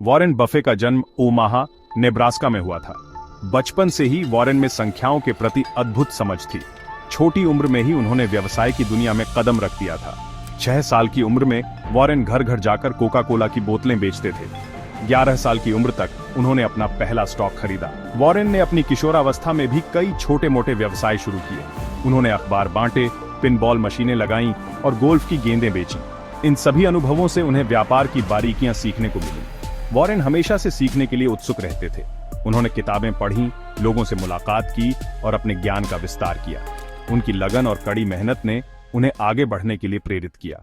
Warren Buffett का जन्म Omaha, Nebraska में हुआ था। बचपन से ही वॉरेन में संख्याओं के प्रति अद्भुत समझ थी। छोटी उम्र में ही उन्होंने व्यवसाय की दुनिया में कदम रख दिया था। 6 साल की उम्र में वॉरेन घर घर जाकर कोका कोला की बोतलें बेचते थे। 11 साल की उम्र तक उन्होंने अपना पहला स्टॉक खरीदा। वॉरेन ने अपनी किशोरावस्था में भी कई छोटे मोटे व्यवसाय शुरू किए। उन्होंने अखबार बांटे, पिनबॉल मशीनें लगाईं और गोल्फ की गेंदें बेची। इन सभी अनुभवों से उन्हें व्यापार की बारीकियां सीखने को मिली। वॉरेन हमेशा से सीखने के लिए उत्सुक रहते थे। उन्होंने किताबें पढ़ी, लोगों से मुलाकात की और अपने ज्ञान का विस्तार किया। उनकी लगन और कड़ी मेहनत ने उन्हें आगे बढ़ने के लिए प्रेरित किया।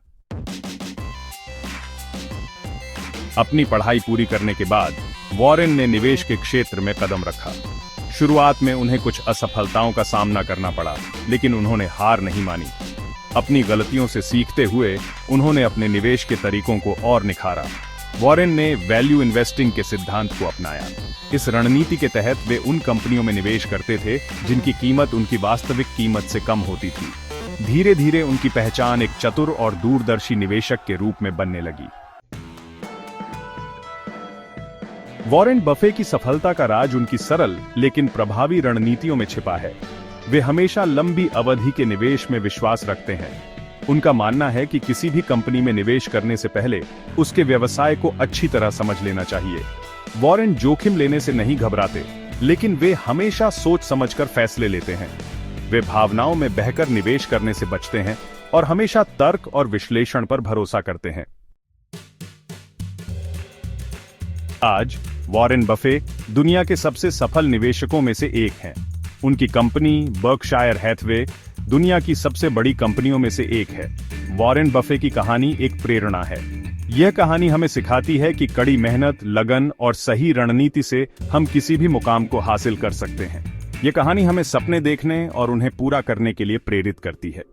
अपनी पढ़ाई पूरी करने के बाद वॉरेन ने निवेश के क्षेत्र में कदम रखा। शुरुआत में उन्हें कुछ असफलताओं का सामना करना पड़ा, लेकिन उन्होंने हार नहीं मानी। अपनी गलतियों से सीखते हुए उन्होंने अपने निवेश के तरीकों को और निखारा। वॉरेन ने वैल्यू इन्वेस्टिंग के सिद्धांत को अपनाया। इस रणनीति के तहत वे उन कंपनियों में निवेश करते थे जिनकी कीमत उनकी वास्तविक कीमत से कम होती थी। धीरे धीरे उनकी पहचान एक चतुर और दूरदर्शी निवेशक के रूप में बनने लगी। वॉरेन बफे की सफलता का राज उनकी सरल लेकिन प्रभावी रणनीतियों में छिपा है। वे हमेशा लंबी अवधि के निवेश में विश्वास रखते हैं। उनका मानना है कि किसी भी कंपनी में निवेश करने से पहले उसके व्यवसाय को अच्छी तरह समझ लेना चाहिए। वॉरेन जोखिम लेने से नहीं घबराते, लेकिन वे हमेशा सोच समझकर फैसले लेते हैं। वे भावनाओं में बहकर निवेश करने से बचते हैं और हमेशा तर्क और विश्लेषण पर भरोसा करते हैं। आज वॉरेन बफे दुनिया के सबसे सफल निवेशकों में से एक हैं। उनकी कंपनी बर्कशायर हैथवे दुनिया की सबसे बड़ी कंपनियों में से एक है। वॉरेन बफे की कहानी एक प्रेरणा है। यह कहानी हमें सिखाती है कि कड़ी मेहनत, लगन और सही रणनीति से हम किसी भी मुकाम को हासिल कर सकते हैं। यह कहानी हमें सपने देखने और उन्हें पूरा करने के लिए प्रेरित करती है।